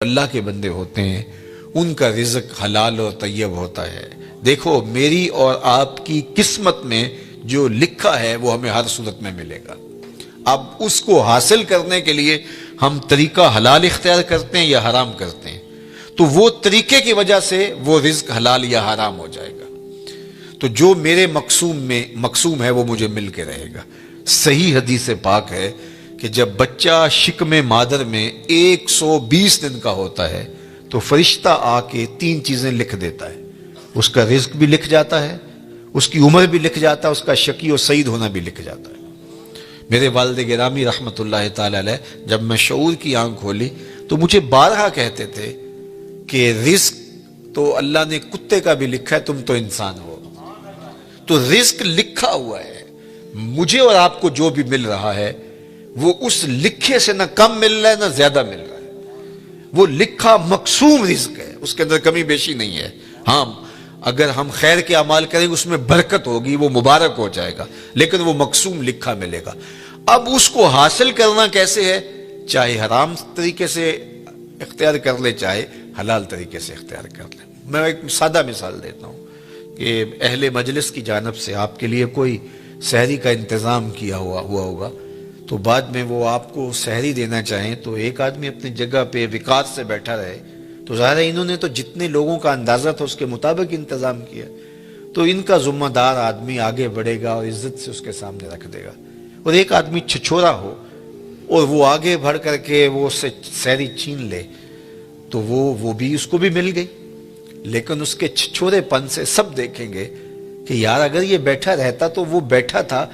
اللہ کے بندے ہوتے ہیں ان کا رزق حلال اور طیب ہوتا ہے۔ دیکھو میری اور آپ کی قسمت میں جو لکھا ہے وہ ہمیں ہر صورت میں ملے گا۔ اب اس کو حاصل کرنے کے لیے ہم طریقہ حلال اختیار کرتے ہیں یا حرام کرتے ہیں، تو وہ طریقے کی وجہ سے وہ رزق حلال یا حرام ہو جائے گا۔ تو جو میرے مقسوم ہے وہ مجھے مل کے رہے گا۔ صحیح حدیث پاک ہے کہ جب بچہ شکم مادر میں 120 دن کا ہوتا ہے تو فرشتہ آ کے 3 چیزیں لکھ دیتا ہے، اس کا رزق بھی لکھ جاتا ہے، اس کی عمر بھی لکھ جاتا ہے، اس کا شقی و سعید ہونا بھی لکھ جاتا ہے۔ میرے والد گرامی رحمت اللہ تعالی علیہ جب میں شعور کی آنکھ کھولی تو مجھے بارہا کہتے تھے کہ رزق تو اللہ نے کتے کا بھی لکھا ہے، تم تو انسان ہو، تو رزق لکھا ہوا ہے۔ مجھے اور آپ کو جو بھی مل رہا ہے وہ اس لکھے سے نہ کم مل رہا ہے نہ زیادہ مل رہا ہے، وہ لکھا مقسوم رزق ہے، اس کے اندر کمی بیشی نہیں ہے۔ ہاں اگر ہم خیر کے اعمال کریں اس میں برکت ہوگی، وہ مبارک ہو جائے گا، لیکن وہ مقسوم لکھا ملے گا۔ اب اس کو حاصل کرنا کیسے ہے؟ چاہے حرام طریقے سے اختیار کر لے چاہے حلال طریقے سے اختیار کر لے۔ میں ایک سادہ مثال دیتا ہوں کہ اہل مجلس کی جانب سے آپ کے لیے کوئی سحری کا انتظام کیا ہوا ہوگا، تو بعد میں وہ آپ کو سحری دینا چاہیں تو ایک آدمی اپنی جگہ پہ وقار سے بیٹھا رہے، تو ظاہر ہے انہوں نے تو جتنے لوگوں کا اندازہ تھا اس کے مطابق انتظام کیا، تو ان کا ذمہ دار آدمی آگے بڑھے گا اور عزت سے اس کے سامنے رکھ دے گا، اور ایک آدمی چھچورا ہو اور وہ آگے بڑھ کر کے وہ اس سے سحری چھین لے تو وہ بھی اس کو بھی مل گئی، لیکن اس کے چھچورے پن سے سب دیکھیں گے کہ یار اگر یہ بیٹھا رہتا تو وہ بیٹھا تھا،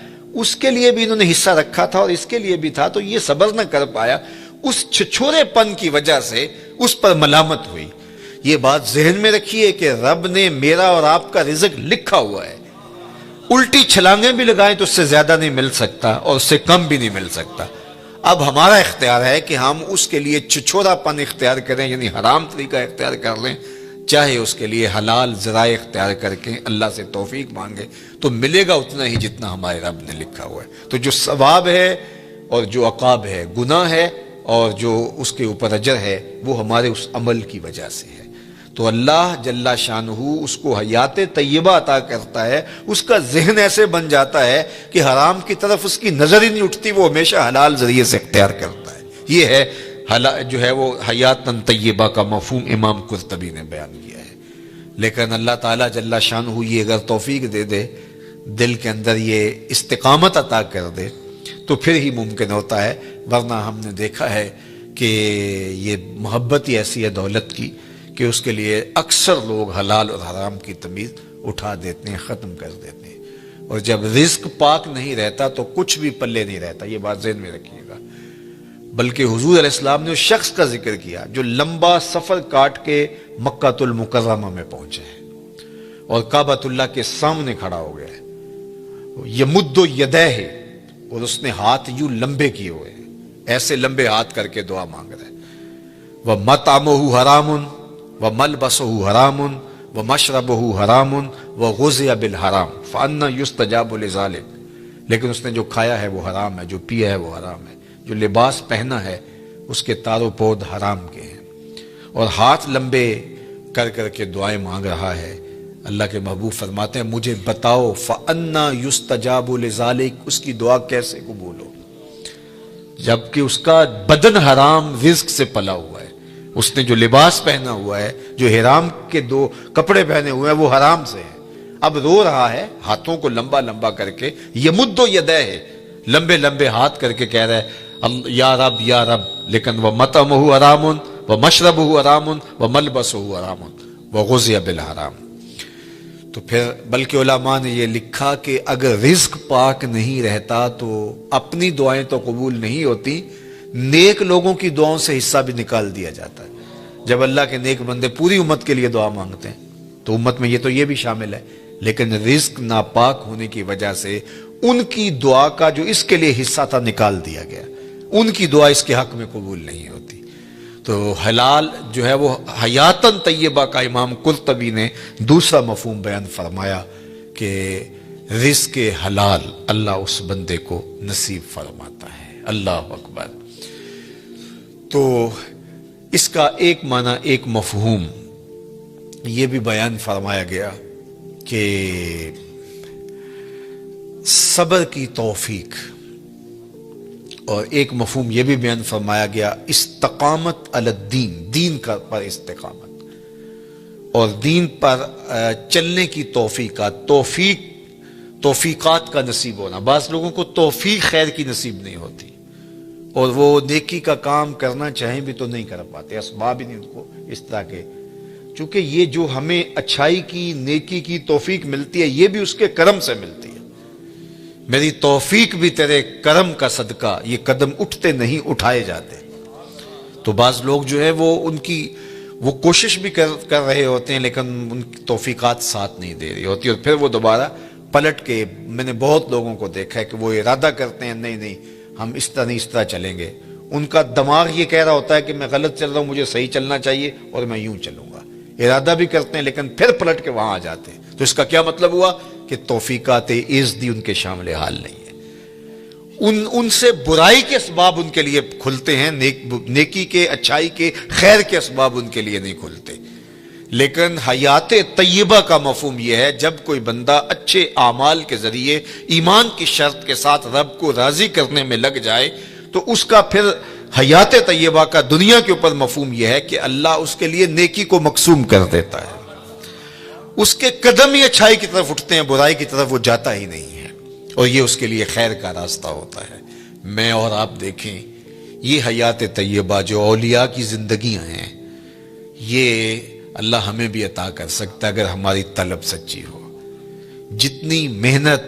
اس کے لیے بھی انہوں نے حصہ رکھا تھا اور اس کے لیے بھی تھا، تو یہ صبر نہ کر پایا، اس چھچورے پن کی وجہ سے اس پر ملامت ہوئی۔ یہ بات ذہن میں رکھیے کہ رب نے میرا اور آپ کا رزق لکھا ہوا ہے، الٹی چھلانگیں بھی لگائیں تو اس سے زیادہ نہیں مل سکتا اور اس سے کم بھی نہیں مل سکتا۔ اب ہمارا اختیار ہے کہ ہم اس کے لیے چھچورا پن اختیار کریں، یعنی حرام طریقہ اختیار کر لیں، چاہے اس کے لیے حلال ذرائع اختیار کر کے اللہ سے توفیق مانگے تو ملے گا اتنا ہی جتنا ہمارے رب نے لکھا ہوا ہے۔ تو جو ثواب ہے اور جو عقاب ہے، گناہ ہے اور جو اس کے اوپر اجر ہے، وہ ہمارے اس عمل کی وجہ سے ہے۔ تو اللہ جل شانہ اس کو حیات طیبہ عطا کرتا ہے، اس کا ذہن ایسے بن جاتا ہے کہ حرام کی طرف اس کی نظر ہی نہیں اٹھتی، وہ ہمیشہ حلال ذریعے سے اختیار کرتا ہے۔ یہ ہے جو ہے وہ حیات طیبہ کا مفہوم امام قرطبی نے بیان کیا ہے۔ لیکن اللہ تعالیٰ جل شانہ یہ اگر توفیق دے دے، دل کے اندر یہ استقامت عطا کر دے تو پھر ہی ممکن ہوتا ہے، ورنہ ہم نے دیکھا ہے کہ یہ محبت ہی ایسی ہے دولت کی کہ اس کے لیے اکثر لوگ حلال اور حرام کی تمیز اٹھا دیتے ہیں، ختم کر دیتے ہیں، اور جب رزق پاک نہیں رہتا تو کچھ بھی پلے نہیں رہتا۔ یہ بات ذہن میں رکھیے گا۔ بلکہ حضور علیہ السلام نے اس شخص کا ذکر کیا جو لمبا سفر کاٹ کے مکہ المکرمہ میں پہنچے ہیں اور کعبۃ اللہ کے سامنے کھڑا ہو گیا ہے، یمد یدیہ، اور اس نے ہاتھ یوں لمبے کیے ہوئے ہیں، ایسے لمبے ہاتھ کر کے دعا مانگ رہا ہے۔ وَمَطْعَمُهُ حَرَامٌ وَمَلْبَسُهُ حَرَامٌ وَمَشْرَبُهُ حَرَامٌ وَغُذِيَ بِالْحَرَامِ فَأَنَّى يُسْتَجَابُ لِذَلِكَ، لیکن اس نے جو کھایا ہے وہ حرام ہے، جو پیا ہے وہ حرام ہے، جو لباس پہنا ہے اس کے تار و پود حرام کے ہیں، اور ہاتھ لمبے کر کر کے دعائیں مانگ رہا ہے۔ اللہ کے محبوب فرماتے ہیں مجھے بتاؤ فَأَنَّى يُسْتَجَابُ لِذَلِكَ، اس کی دعا کیسے قبول ہو جبکہ اس کا بدن حرام رزق سے پلا ہوا ہے، اس نے جو لباس پہنا ہوا ہے، جو حرام کے 2 کپڑے پہنے ہوئے ہیں وہ حرام سے ہے۔ اب رو رہا ہے ہاتھوں کو لمبا لمبا کر کے، یمد یدیہ، لمبے لمبے ہاتھ کر کے کہہ رہا ہے یا رب یا رب، لیکن وَمَطْعَمُهُ حَرَامٌ وَمَشْرَبُهُ حَرَامٌ وَمَلْبَسُهُ حَرَامٌ وَغُذِيَ بِالْحَرَامِ۔ تو پھر بلکہ علماء نے یہ لکھا کہ اگر رزق پاک نہیں رہتا تو اپنی دعائیں تو قبول نہیں ہوتی، نیک لوگوں کی دعاؤں سے حصہ بھی نکال دیا جاتا ہے۔ جب اللہ کے نیک بندے پوری امت کے لیے دعا مانگتے ہیں تو امت میں یہ بھی شامل ہے، لیکن رزق ناپاک ہونے کی وجہ سے ان کی دعا کا جو اس کے لیے حصہ تھا نکال دیا گیا، ان کی دعا اس کے حق میں قبول نہیں ہوتی۔ تو حلال جو ہے وہ حیاتاً طیبہ کا امام قرطبی نے دوسرا مفہوم بیان فرمایا کہ رزق حلال اللہ اس بندے کو نصیب فرماتا ہے۔ اللہ اکبر۔ تو اس کا ایک معنی، ایک مفہوم یہ بھی بیان فرمایا گیا کہ صبر کی توفیق، اور ایک مفہوم یہ بھی بیان فرمایا گیا استقامت علی الدین، دین کا پر استقامت، اور دین پر چلنے کی توفیقات کا نصیب ہونا۔ بعض لوگوں کو توفیق خیر کی نصیب نہیں ہوتی اور وہ نیکی کا کام کرنا چاہیں بھی تو نہیں کر پاتے، اسباب ہی نہیں ان کو اس طرح کے، چونکہ یہ جو ہمیں اچھائی کی، نیکی کی توفیق ملتی ہے یہ بھی اس کے کرم سے ملتی ہے۔ میری توفیق بھی تیرے کرم کا صدقہ، یہ قدم اٹھتے نہیں اٹھائے جاتے۔ تو بعض لوگ جو ہے وہ کوشش بھی کر رہے ہوتے ہیں لیکن ان کی توفیقات ساتھ نہیں دے رہی ہوتی، اور پھر وہ دوبارہ پلٹ کے، میں نے بہت لوگوں کو دیکھا ہے کہ وہ ارادہ کرتے ہیں نہیں ہم اس طرح نہیں، اس طرح چلیں گے، ان کا دماغ یہ کہہ رہا ہوتا ہے کہ میں غلط چل رہا ہوں، مجھے صحیح چلنا چاہیے اور میں یوں چلوں گا، ارادہ بھی کرتے ہیں لیکن پھر پلٹ کے وہاں آ جاتے ہیں۔ تو اس کا کیا مطلب ہوا کہ توفیقات عزدی ان کے شامل حال نہیں ہے، ان سے برائی کے اسباب ان کے لیے کھلتے ہیں، نیکی کے، اچھائی کے، خیر کے اسباب ان کے لیے نہیں کھلتے۔ لیکن حیات طیبہ کا مفہوم یہ ہے جب کوئی بندہ اچھے اعمال کے ذریعے ایمان کی شرط کے ساتھ رب کو راضی کرنے میں لگ جائے تو اس کا پھر حیات طیبہ کا دنیا کے اوپر مفہوم یہ ہے کہ اللہ اس کے لیے نیکی کو مقسوم کر دیتا ہے، اس کے قدم ہی اچھائی کی طرف اٹھتے ہیں، برائی کی طرف وہ جاتا ہی نہیں ہے، اور یہ اس کے لیے خیر کا راستہ ہوتا ہے۔ میں اور آپ دیکھیں یہ حیات طیبہ جو اولیاء کی زندگیاں ہیں، یہ اللہ ہمیں بھی عطا کر سکتا ہے اگر ہماری طلب سچی ہو۔ جتنی محنت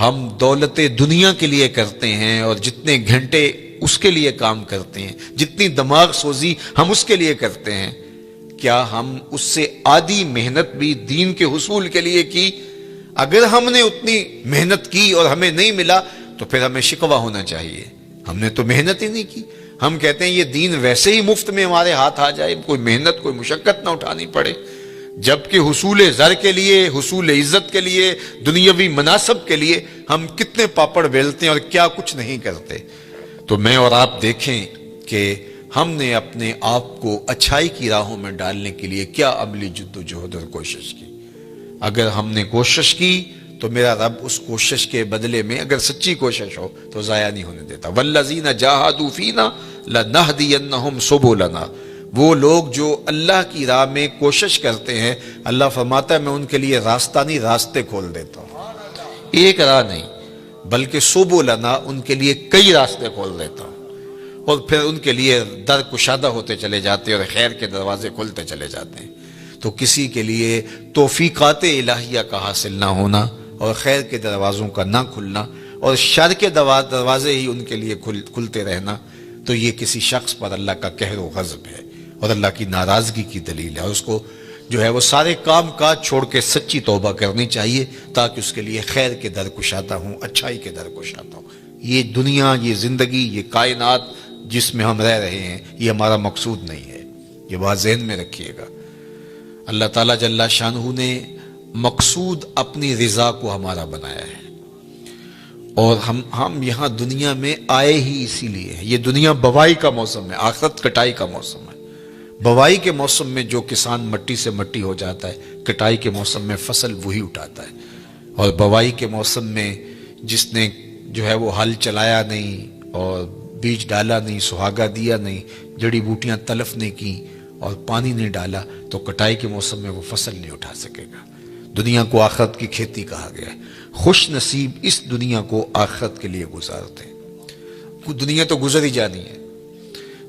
ہم دولت دنیا کے لیے کرتے ہیں اور جتنے گھنٹے اس کے لیے کام کرتے ہیں، جتنی دماغ سوزی ہم اس کے لیے کرتے ہیں، کیا ہم اس سے آدھی محنت بھی دین کے حصول کے لیے کی؟ اگر ہم نے اتنی محنت کی اور ہمیں نہیں ملا تو پھر ہمیں شکوہ ہونا چاہیے، ہم نے تو محنت ہی نہیں کی۔ ہم کہتے ہیں یہ دین ویسے ہی مفت میں ہمارے ہاتھ آ جائے، کوئی محنت، کوئی مشقت نہ اٹھانی پڑے، جبکہ حصول زر کے لیے، حصول عزت کے لیے، دنیاوی مناصب کے لیے ہم کتنے پاپڑ بیلتے ہیں اور کیا کچھ نہیں کرتے۔ تو میں اور آپ دیکھیں کہ ہم نے اپنے آپ کو اچھائی کی راہوں میں ڈالنے کے لیے کیا عملی جد و جہد اور کوشش کی۔ اگر ہم نے کوشش کی تو میرا رب اس کوشش کے بدلے میں، اگر سچی کوشش ہو تو ضائع نہیں ہونے دیتا۔ والذین جاہدوا فینا لنہدینہم سبلنا، وہ لوگ جو اللہ کی راہ میں کوشش کرتے ہیں، اللہ فرماتا ہے میں ان کے لیے راستہ نہیں، راستے کھول دیتا ہوں، ایک راہ نہیں بلکہ سبلنا، ان کے لیے کئی راستے کھول دیتا ہوں، اور پھر ان کے لیے در کشادہ ہوتے چلے جاتے ہیں اور خیر کے دروازے کھلتے چلے جاتے ہیں۔ تو کسی کے لیے توفیقات الہیہ کا حاصل نہ ہونا اور خیر کے دروازوں کا نہ کھلنا اور شر کے دروازے ہی ان کے لیے کھلتے رہنا، تو یہ کسی شخص پر اللہ کا قہر و غضب ہے اور اللہ کی ناراضگی کی دلیل ہے، اور اس کو جو ہے وہ سارے کام کاج چھوڑ کے سچی توبہ کرنی چاہیے تاکہ اس کے لیے خیر کے در کشادہ ہوں، اچھائی کے در کشادہ ہوں۔ یہ دنیا، یہ زندگی، یہ کائنات جس میں ہم رہ رہے ہیں، یہ ہمارا مقصود نہیں ہے، یہ بات ذہن میں رکھیے گا۔ اللہ تعالیٰ جل شانہ نے مقصود اپنی رضا کو ہمارا بنایا ہے، اور ہم یہاں دنیا میں آئے ہی اسی لیے ہیں۔ یہ دنیا بوائی کا موسم ہے، آخرت کٹائی کا موسم ہے۔ بوائی کے موسم میں جو کسان مٹی سے مٹی ہو جاتا ہے، کٹائی کے موسم میں فصل وہی اٹھاتا ہے، اور بوائی کے موسم میں جس نے جو ہے وہ ہل چلایا نہیں اور بیج ڈالا نہیں، سہاگا دیا نہیں، جڑی بوٹیاں تلف نہیں کی اور پانی نہیں ڈالا، تو کٹائی کے موسم میں وہ فصل نہیں اٹھا سکے گا۔ دنیا کو آخرت کی کھیتی کہا گیا ہے۔ خوش نصیب اس دنیا کو آخرت کے لیے گزارتے ہیں۔ دنیا تو گزر ہی جانی ہے،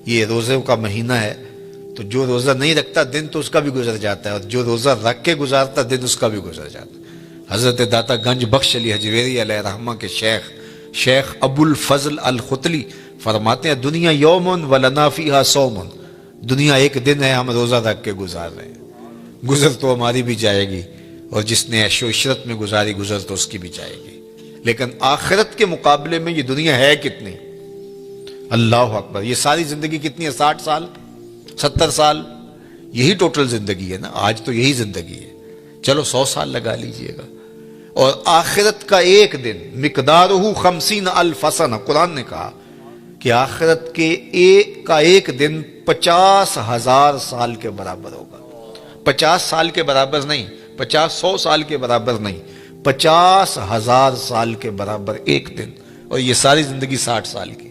یہ روزے کا مہینہ ہے، تو جو روزہ نہیں رکھتا دن تو اس کا بھی گزر جاتا ہے، اور جو روزہ رکھ کے گزارتا دن اس کا بھی گزر جاتا ہے۔ حضرت داتا گنج بخش علی حجویری علیہ رحمہ کے شیخ ابو الفضل الختلی فرماتے ہیں دنیا یومن ولنا فیہا صومن، دنیا ایک دن ہے، ہم روزہ رکھ کے گزار رہے ہیں، گزر تو ہماری بھی جائے گی، اور جس نے عیش و عشرت میں گزاری گزر تو اس کی بھی جائے گی، لیکن آخرت کے مقابلے میں یہ دنیا ہے کتنی؟ اللہ اکبر! یہ ساری زندگی کتنی ہے؟ 60 سال، 70 سال، یہی ٹوٹل زندگی ہے نا، آج تو یہی زندگی ہے، چلو 100 سال لگا لیجئے گا، اور آخرت کا ایک دن مقدارہ 50,000 سنہ، قرآن نے کہا کہ آخرت کے ایک دن 50,000 سال کے برابر ہوگا. 50 سال کے برابر نہیں، 100 سال کے برابر نہیں، 50,000 سال کے برابر ایک دن. اور یہ ساری زندگی 60 سال کی،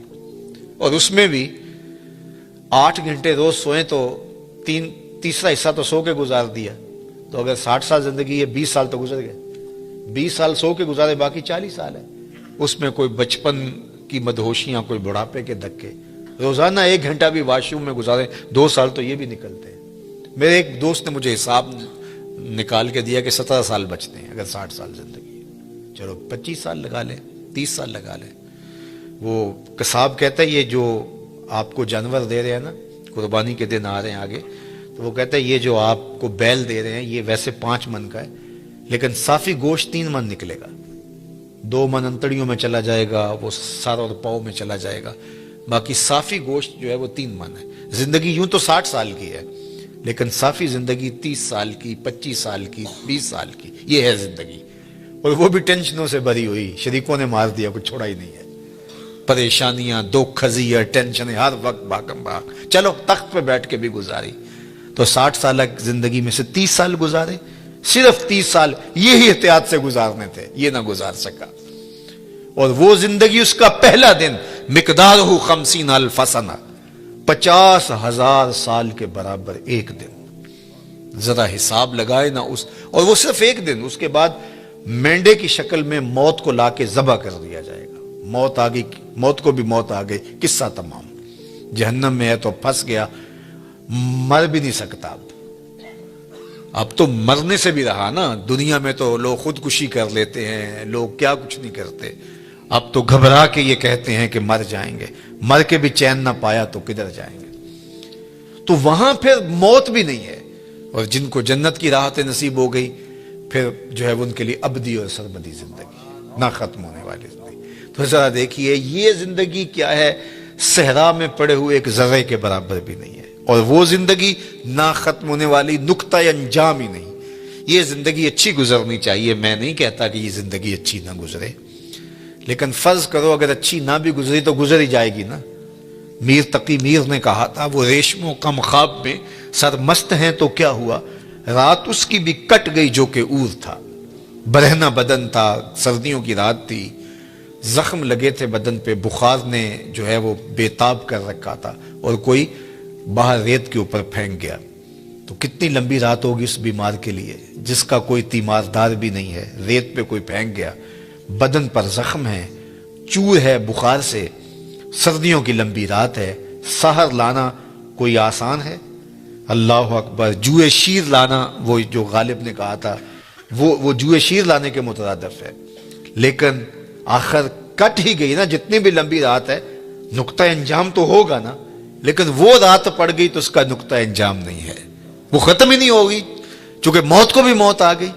اور اس میں بھی 8 گھنٹے روز سوئیں تو تیسرا حصہ تو سو کے گزار دیا. تو اگر 60 سال زندگی ہے، 20 سال تو گزر گئے. 20 سال سو کے گزارے، باقی 40 سال ہے. اس میں کوئی بچپن کی مدہوشیاں، کوئی بڑھاپے کے دھکے. روزانہ 1 گھنٹہ بھی واش روم میں گزارے، 2 سال تو یہ بھی نکلتے ہیں. میرے ایک دوست نے مجھے حساب نکال کے دیا کہ 17 سال بچتے ہیں اگر 60 سال زندگی ہے. چلو 25 سال لگا لیں، 30 سال لگا لیں. وہ قصاب کہتا ہے یہ جو آپ کو جانور دے رہے ہیں نا، قربانی کے دن آ رہے ہیں آگے، تو وہ کہتا ہے یہ جو آپ کو بیل دے رہے ہیں یہ ویسے 5 من کا ہے، لیکن صافی گوشت 3 من نکلے گا. 2 من انتڑیوں میں چلا جائے گا، وہ سر اور پاؤں میں چلا جائے گا، باقی صافی گوشت جو ہے وہ 3 من ہے. زندگی یوں تو 60 سال کی ہے، لیکن صافی زندگی 30 سال کی، 25 سال کی، 20 سال کی، یہ ہے زندگی. اور وہ بھی ٹینشنوں سے بھری ہوئی، شریکوں نے مار دیا، کچھ چھوڑا ہی نہیں ہے. پریشانیاں، دکھ، خزیاں، ٹینشنیں، ہر وقت بھاگم بھاگ. چلو تخت پہ بیٹھ کے بھی گزاری. تو 60 سال زندگی میں سے 30 سال گزارے، صرف 30 سال یہی احتیاط سے گزارنے تھے، یہ نہ گزار سکا. اور وہ زندگی، اس کا پہلا دن مقدارہ 50,000 سنہ، 50,000 سال کے برابر ایک دن. ذرا حساب لگائے نا اس، اور وہ صرف ایک دن. اس کے بعد مینڈے کی شکل میں موت کو لا کے ذبح کر دیا جائے گا. موت آ گئی، موت کو بھی موت آ گئی، قصہ تمام. جہنم میں ہے تو پھنس گیا، مر بھی نہیں سکتا. اب تو مرنے سے بھی رہا نا. دنیا میں تو لوگ خودکشی کر لیتے ہیں، لوگ کیا کچھ نہیں کرتے. اب تو گھبرا کے یہ کہتے ہیں کہ مر جائیں گے. مر کے بھی چین نہ پایا تو کدھر جائیں گے. تو وہاں پھر موت بھی نہیں ہے. اور جن کو جنت کی راحت نصیب ہو گئی، پھر جو ہے ان کے لیے ابدی اور سرمدی زندگی، نہ ختم ہونے والی زندگی. تو ذرا دیکھیے یہ زندگی کیا ہے، صحرا میں پڑے ہوئے ایک ذرے کے برابر بھی نہیں ہے. اور وہ زندگی نہ ختم ہونے والی، نقطہ انجام ہی نہیں. یہ زندگی اچھی گزرنی چاہیے. میں نہیں کہتا کہ یہ زندگی اچھی نہ گزرے، لیکن فرض کرو اگر اچھی نہ بھی گزری تو گزر ہی جائے گی نا. میر تقی میر نے کہا تھا، وہ ریشموں کم خواب میں سرمست ہیں تو کیا ہوا، رات اس کی بھی کٹ گئی جو کہ اور تھا. برہنہ بدن تھا، سردیوں کی رات تھی، زخم لگے تھے بدن پہ، بخار نے جو ہے وہ بےتاب کر رکھا تھا، اور کوئی باہر ریت کے اوپر پھینک گیا. تو کتنی لمبی رات ہوگی اس بیمار کے لیے جس کا کوئی تیماردار بھی نہیں ہے. ریت پہ کوئی پھینک گیا، بدن پر زخم ہے، چور ہے بخار سے، سردیوں کی لمبی رات ہے. سحر لانا کوئی آسان ہے؟ اللہ اکبر. جوئے شیر لانا، وہ جو غالب نے کہا تھا، وہ جوئے شیر لانے کے مترادف ہے. لیکن آخر کٹ ہی گئی نا. جتنی بھی لمبی رات ہے، نقطہ انجام تو ہوگا نا. لیکن وہ رات پڑ گئی تو اس کا نقطہ انجام نہیں ہے، وہ ختم ہی نہیں ہوگی، چونکہ موت کو بھی موت آ گئی.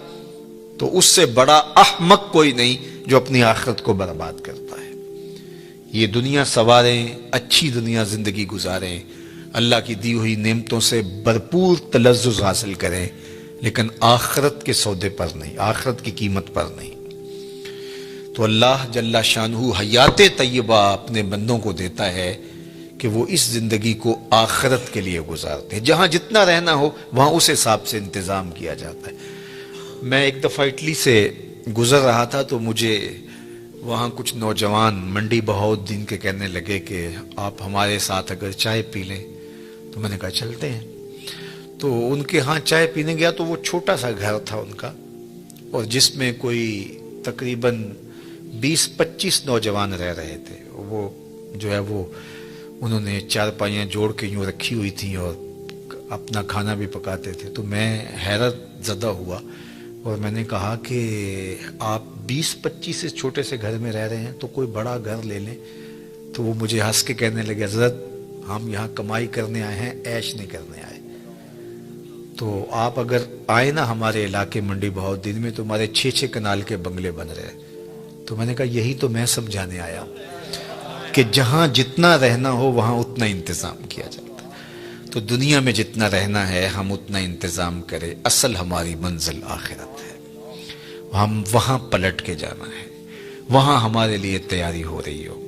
تو اس سے بڑا احمق کوئی نہیں جو اپنی آخرت کو برباد کرتا ہے. یہ دنیا سواریں، اچھی دنیا زندگی گزاریں، اللہ کی دی ہوئی نعمتوں سے بھرپور تلذذ حاصل کریں، لیکن آخرت کے سودے پر نہیں، آخرت کی قیمت پر نہیں. تو اللہ جل شانہ حیات طیبہ اپنے بندوں کو دیتا ہے کہ وہ اس زندگی کو آخرت کے لیے گزارتے ہیں. جہاں جتنا رہنا ہو وہاں اس حساب سے انتظام کیا جاتا ہے. میں ایک دفعہ اٹلی سے گزر رہا تھا تو مجھے وہاں کچھ نوجوان منڈی بہاؤالدین کے کہنے لگے کہ آپ ہمارے ساتھ اگر چائے پی لیں. تو میں نے کہا چلتے ہیں. تو ان کے ہاں چائے پینے گیا تو وہ چھوٹا سا گھر تھا ان کا، اور جس میں کوئی تقریباً 20-25 نوجوان رہ رہے تھے. وہ جو ہے وہ انہوں نے چارپائیاں جوڑ کے یوں رکھی ہوئی تھیں اور اپنا کھانا بھی پکاتے تھے. تو میں حیرت زدہ ہوا اور میں نے کہا کہ آپ 20-25 سے چھوٹے سے گھر میں رہ رہے ہیں تو کوئی بڑا گھر لے لیں. تو وہ مجھے ہنس کے کہنے لگے حضرت ہم یہاں کمائی کرنے آئے ہیں، عیش نہیں کرنے آئے. تو آپ اگر آئے نا ہمارے علاقے منڈی بہاؤالدین میں تو ہمارے 6 کنال کے بنگلے بن رہے. تو میں نے کہا یہی تو میں سمجھانے آیا ہوں کہ جہاں جتنا رہنا ہو وہاں اتنا انتظام کیا جاتا ہے. تو دنیا میں جتنا رہنا ہے ہم اتنا انتظام کریں. اصل ہماری منزل آخرت ہے، ہم وہاں پلٹ کے جانا ہے، وہاں ہمارے لیے تیاری ہو رہی ہو.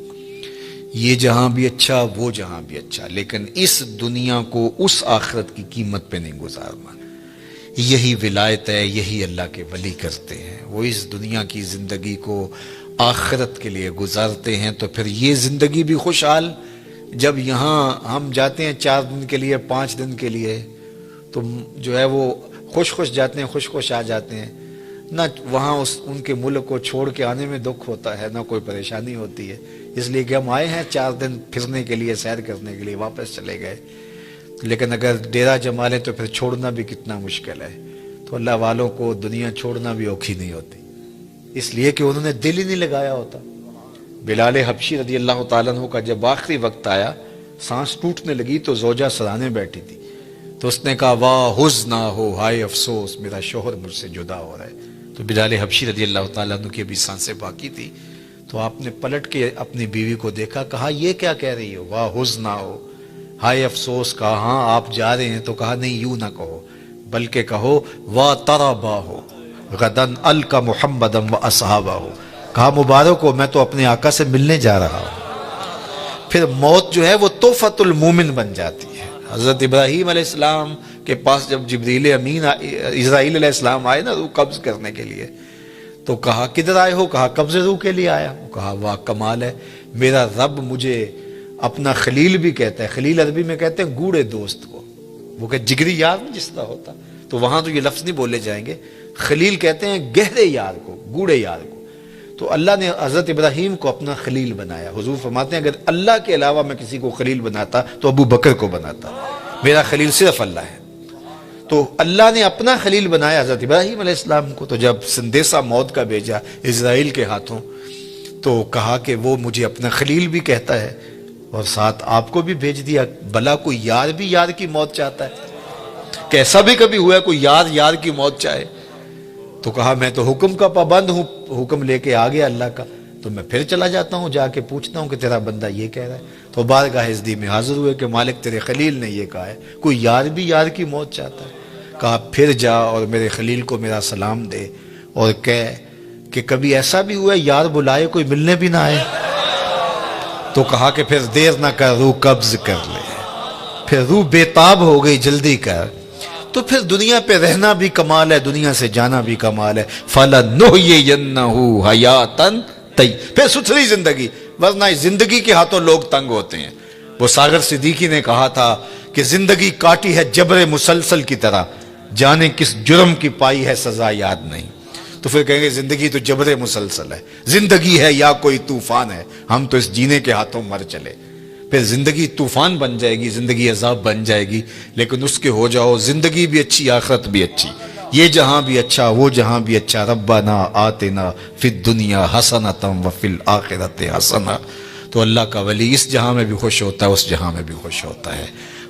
یہ جہاں بھی اچھا وہ جہاں بھی اچھا، لیکن اس دنیا کو اس آخرت کی قیمت پہ نہیں گزارنا۔ یہی ولایت ہے، یہی اللہ کے ولی کرتے ہیں، وہ اس دنیا کی زندگی کو آخرت کے لیے گزارتے ہیں، تو پھر یہ زندگی بھی خوشحال۔ جب یہاں ہم جاتے ہیں 4 دن کے لیے، 5 دن کے لیے، تو جو ہے وہ خوش جاتے ہیں، خوش آ جاتے ہیں، نہ وہاں ان کے ملک کو چھوڑ کے آنے میں دکھ ہوتا ہے، نہ کوئی پریشانی ہوتی ہے، اس لیے کہ ہم آئے ہیں 4 دن پھرنے کے لیے، سیر کرنے کے لیے، واپس چلے گئے۔ لیکن اگر ڈیرا جما لیں تو پھر چھوڑنا بھی کتنا مشکل ہے۔ تو اللہ والوں کو دنیا چھوڑنا بھی اوکھی نہیں ہوتی، اس لیے کہ انہوں نے دل ہی نہیں لگایا ہوتا۔ بلال حبشی رضی اللہ تعالیٰ عنہ کا جب آخری وقت آیا، سانس ٹوٹنے لگی، تو زوجہ سرانے بیٹھی تھی، تو اس نے کہا واہ حزن ہو، ہائے افسوس، میرا شوہر مجھ سے جدا ہو رہا ہے۔ تو بلال حبشی رضی اللہ تعالیٰ عنہ کی ابھی سانسیں باقی تھی، تو آپ نے پلٹ کے اپنی بیوی کو دیکھا، کہا یہ کیا کہہ رہی ہو، واہ حزن ہو، ہائے افسوس۔ کہا ہاں آپ جا رہے ہیں، تو کہا نہیں یوں نہ کہو، بلکہ کہو واہ تربا ہو غدن القا محمدم و اصحابہ ہو۔ کہا مبارک ہو، میں تو اپنے آقا سے ملنے جا رہا ہوں۔ پھر موت جو ہے وہ تحفۃ المومن بن جاتی ہے۔ حضرت ابراہیم علیہ السلام کے پاس جب جبریل امین اسرائیل علیہ السلام آئے نا روح قبض کرنے کے لیے، تو کہا کدھر آئے ہو؟ کہا قبض روح کے لیے آیا ہوں۔ کہا واہ کمال ہے، میرا رب مجھے اپنا خلیل بھی کہتا ہے۔ خلیل عربی میں کہتے ہیں گوڑے دوست کو، وہ کہ جگری یار جس طرح ہوتا، تو وہاں تو یہ لفظ نہیں بولے جائیں گے، خلیل کہتے ہیں گہرے یار کو، گوڑے یار کو۔ تو اللہ نے حضرت ابراہیم کو اپنا خلیل بنایا۔ حضور فرماتے ہیں اگر اللہ کے علاوہ میں کسی کو خلیل بناتا تو ابو بکر کو بناتا، میرا خلیل صرف اللہ ہے۔ تو اللہ نے اپنا خلیل بنایا حضرت ابراہیم علیہ السلام کو۔ تو جب سندیسہ موت کا بھیجا اسرائیل کے ہاتھوں، تو کہا کہ وہ مجھے اپنا خلیل بھی کہتا ہے، اور ساتھ آپ کو بھی بھیج دیا۔ بھلا کوئی یار بھی یار کی موت چاہتا ہے؟ کیسا بھی کبھی ہوا ہے کوئی یار یار کی موت چاہے؟ تو کہا میں تو حکم کا پابند ہوں، حکم لے کے آ گیا اللہ کا، تو میں پھر چلا جاتا ہوں، جا کے پوچھتا ہوں کہ تیرا بندہ یہ کہہ رہا ہے۔ تو بارگاہ عزدی میں حاضر ہوئے کہ مالک تیرے خلیل نے یہ کہا ہے، کوئی یار بھی یار کی موت چاہتا ہے؟ کہا پھر جا اور میرے خلیل کو میرا سلام دے، اور کہہ کہ کبھی ایسا بھی ہوا ہے یار بلائے کوئی ملنے بھی نہ آئے؟ تو کہا کہ پھر دیر نہ کر، روح قبض کر لے۔ پھر روح بے تاب ہو گئی، جلدی کر۔ تو پھر دنیا پہ رہنا بھی کمال ہے، دنیا سے جانا بھی کمال ہے۔ فَلَنُحْيِيَنَّهُ حَيَاتًا طَيِّبَةً، پھر ستھری زندگی، ورنہ اس زندگی کے ہاتھوں لوگ تنگ ہوتے ہیں۔ وہ ساغر صدیقی نے کہا تھا کہ زندگی کاٹی ہے جبر مسلسل کی طرح، جانے کس جرم کی پائی ہے سزا یاد نہیں۔ تو پھر کہیں گے زندگی تو جبر مسلسل ہے، زندگی ہے یا کوئی طوفان ہے، ہم تو اس جینے کے ہاتھوں مر چلے۔ پھر زندگی طوفان بن جائے گی، زندگی عذاب بن جائے گی، لیکن اس کے ہو جاؤ زندگی بھی اچھی، آخرت بھی اچھی، یہ جہاں بھی اچھا وہ جہاں بھی اچھا۔ ربنا آتنا فی الدنیا حسنۃ وفی الآخرۃ حسنۃ۔ تو اللہ کا ولی اس جہاں میں بھی خوش ہوتا ہے، اس جہاں میں بھی خوش ہوتا ہے،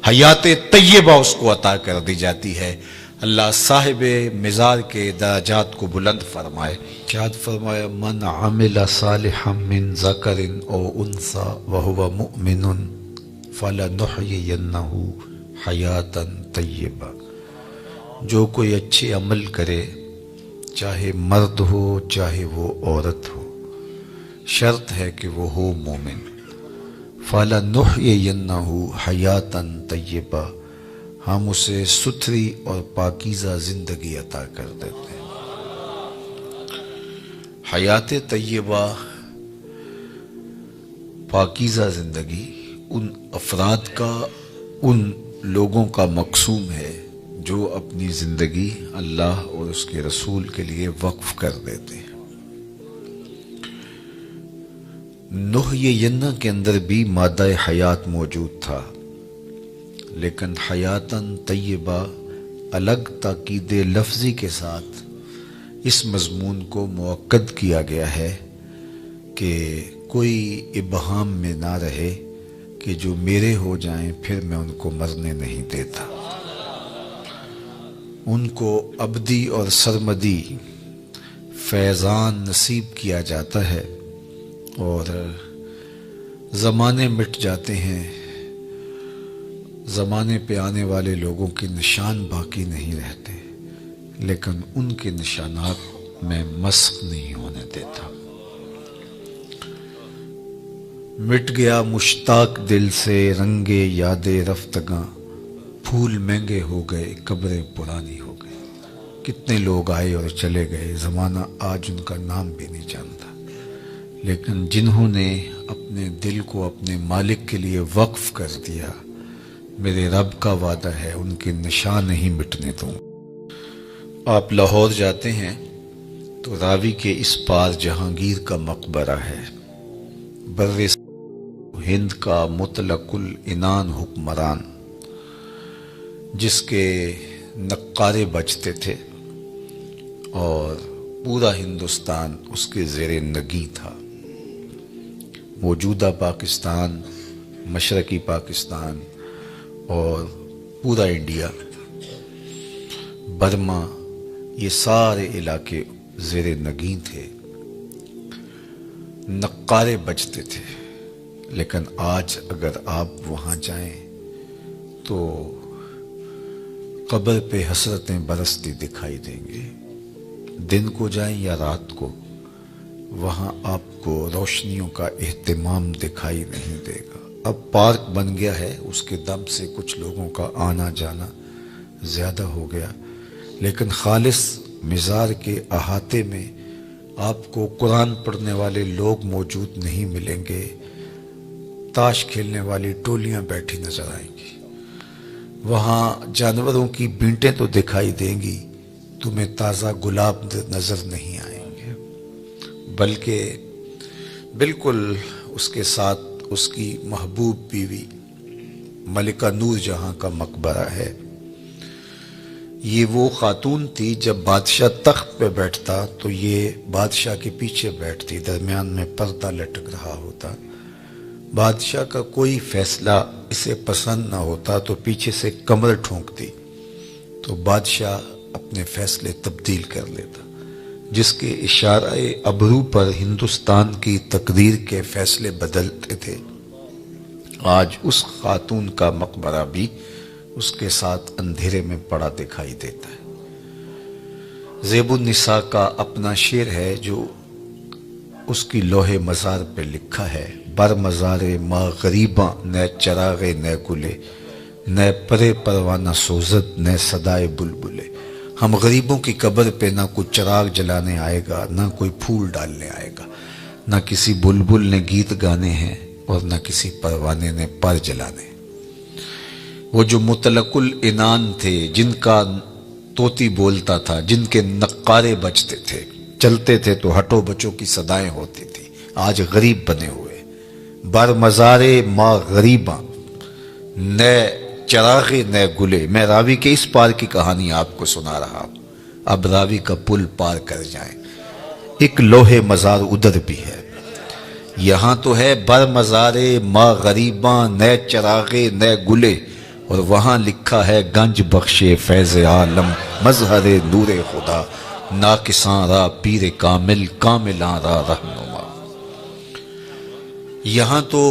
حیات طیبہ اس کو عطا کر دی جاتی ہے۔ اللہ صاحب مزار کے درجات کو بلند فرمائے۔ شاد فرمایا من عمل صالحا من ذکر او انثی وہو مؤمن فلنحیینہ حیاتا طیبہ، جو کوئی اچھے عمل کرے، چاہے مرد ہو چاہے وہ عورت ہو، شرط ہے کہ وہ ہو مومن۔ فلنحیینہ حیاتا طیبہ، ہم اسے ستھری اور پاکیزہ زندگی عطا کر دیتے ہیں۔ حیات طیبہ، پاکیزہ زندگی ان افراد کا، ان لوگوں کا مقسوم ہے جو اپنی زندگی اللہ اور اس کے رسول کے لیے وقف کر دیتے ہیں۔ نحیینہ کے اندر بھی مادہ حیات موجود تھا، لیکن حیاتاً طیبہ الگ تاکید لفظی کے ساتھ اس مضمون کو مؤکد کیا گیا ہے کہ کوئی ابہام میں نہ رہے کہ جو میرے ہو جائیں پھر میں ان کو مرنے نہیں دیتا، ان کو ابدی اور سرمدی فیضان نصیب کیا جاتا ہے، اور زمانے مٹ جاتے ہیں، زمانے پہ آنے والے لوگوں کے نشان باقی نہیں رہتے، لیکن ان کے نشانات میں مسخ نہیں ہونے دیتا۔ مٹ گیا مشتاق دل سے رنگ یاد رفتگاں، پھول مہنگے ہو گئے قبریں پرانی ہو گئی۔ کتنے لوگ آئے اور چلے گئے، زمانہ آج ان کا نام بھی نہیں جانتا، لیکن جنہوں نے اپنے دل کو اپنے مالک کے لیے وقف کر دیا، میرے رب کا وعدہ ہے ان کے نشان نہیں مٹنے دوں۔ آپ لاہور جاتے ہیں تو راوی کے اس پار جہانگیر کا مقبرہ ہے، بر ہند کا مطلق العنان حکمران، جس کے نقارے بجتے تھے اور پورا ہندوستان اس کے زیر نگیں تھا۔ موجودہ پاکستان، مشرقی پاکستان اور پورا انڈیا، برما، یہ سارے علاقے زیر نگیں تھے، نقارے بجتے تھے۔ لیکن آج اگر آپ وہاں جائیں تو قبر پہ حسرتیں برستی دکھائی دیں گے۔ دن کو جائیں یا رات کو، وہاں آپ کو روشنیوں کا اہتمام دکھائی نہیں دے گا۔ اب پارک بن گیا ہے، اس کے دم سے کچھ لوگوں کا آنا جانا زیادہ ہو گیا، لیکن خالص مزار کے احاطے میں آپ کو قرآن پڑھنے والے لوگ موجود نہیں ملیں گے، تاش کھیلنے والی ٹولیاں بیٹھی نظر آئیں گی۔ وہاں جانوروں کی بینٹیں تو دکھائی دیں گی، تمہیں تازہ گلاب نظر نہیں آئیں گے، بلکہ بالکل اس کے ساتھ اس کی محبوب بیوی ملکہ نور جہاں کا مقبرہ ہے۔ یہ وہ خاتون تھی، جب بادشاہ تخت پہ بیٹھتا تو یہ بادشاہ کے پیچھے بیٹھتی، درمیان میں پردہ لٹک رہا ہوتا۔ بادشاہ کا کوئی فیصلہ اسے پسند نہ ہوتا تو پیچھے سے کمر ٹھونکتی تو بادشاہ اپنے فیصلے تبدیل کر لیتا، جس کے اشارہ ابرو پر ہندوستان کی تقدیر کے فیصلے بدلتے تھے۔ آج اس خاتون کا مقبرہ بھی اس کے ساتھ اندھیرے میں پڑا دکھائی دیتا ہے۔ زیب النساء کا اپنا شعر ہے جو اس کی لوح مزار پہ لکھا ہے: بر مزار ما غریباں نہ چراغ نہ گلے، نہ پرے پروانہ سوزد نہ صدائے بلبلے۔ ہم غریبوں کی قبر پہ نہ کوئی چراغ جلانے آئے گا، نہ کوئی پھول ڈالنے آئے گا، نہ کسی بلبل نے گیت گانے ہیں اور نہ کسی پروانے نے پر جلانے۔ وہ جو مطلق العنان تھے، جن کا طوطی بولتا تھا، جن کے نقارے بجتے تھے، چلتے تھے تو ہٹو بچوں کی صدائیں ہوتی تھی، آج غریب بنے ہوئے۔ بر مزار ما غریباں نہ چراغ نہ گلے۔ میں راوی کے اس پار کی کہانی آپ کو سنا رہا ہوں، اب راوی کا پل پار کر جائیں۔ ایک لوح مزار ادھر بھی ہے، یہاں تو ہے بر مزار ما غریباں نہ چراغ نہ گلے، اور وہاں لکھا ہے گنج بخش فیض عالم مظہر نور خدا، ناقصاں را پیر کامل کاملاں را رہنما۔ یہاں تو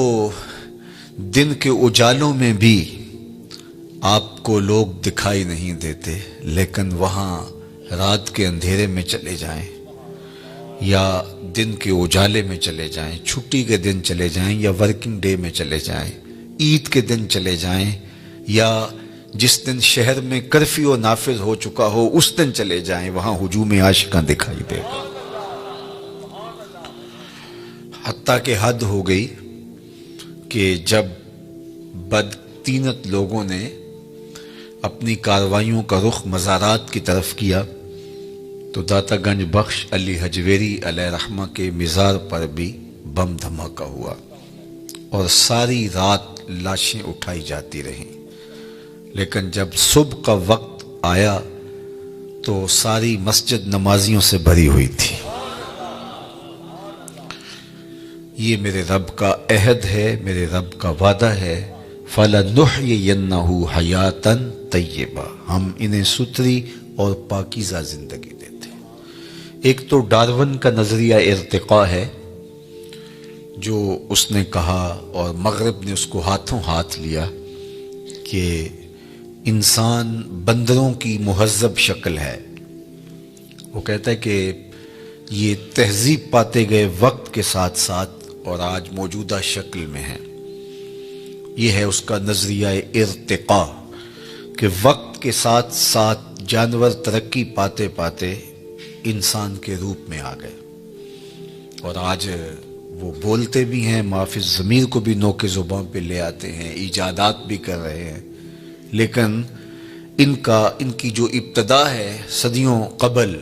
دن کے اجالوں میں بھی آپ کو لوگ دکھائی نہیں دیتے، لیکن وہاں رات کے اندھیرے میں چلے جائیں یا دن کے اجالے میں چلے جائیں، چھٹی کے دن چلے جائیں یا ورکنگ ڈے میں چلے جائیں، عید کے دن چلے جائیں یا جس دن شہر میں کرفیو نافذ ہو چکا ہو اس دن چلے جائیں، وہاں ہجوم عاشقاں دکھائی دے گا۔ حتیٰ کہ حد ہو گئی کہ جب بدطینت لوگوں نے اپنی کارروائیوں کا رخ مزارات کی طرف کیا تو داتا گنج بخش علی حجویری علیہ رحمہ کے مزار پر بھی بم دھماکہ ہوا اور ساری رات لاشیں اٹھائی جاتی رہیں، لیکن جب صبح کا وقت آیا تو ساری مسجد نمازیوں سے بھری ہوئی تھی۔ یہ میرے رب کا عہد ہے، میرے رب کا وعدہ ہے، فَلَنُحْيِيَنَّهُ حَيَاتًا طَيِّبَةً، ہم انہیں ستھری اور پاکیزہ زندگی دیتے ہیں۔ ایک تو ڈارون کا نظریہ ارتقاء ہے جو اس نے کہا، اور مغرب نے اس کو ہاتھوں ہاتھ لیا، کہ انسان بندروں کی مہذب شکل ہے۔ وہ کہتا ہے کہ یہ تہذیب پاتے گئے وقت کے ساتھ ساتھ اور آج موجودہ شکل میں ہے، یہ ہے اس کا نظریہ ارتقاء، کہ وقت کے ساتھ ساتھ جانور ترقی پاتے پاتے انسان کے روپ میں آ گئے، اور آج وہ بولتے بھی ہیں، معافی ضمیر کو بھی نوک زبان پہ لے آتے ہیں، ایجادات بھی کر رہے ہیں، لیکن ان کی جو ابتدا ہے صدیوں قبل،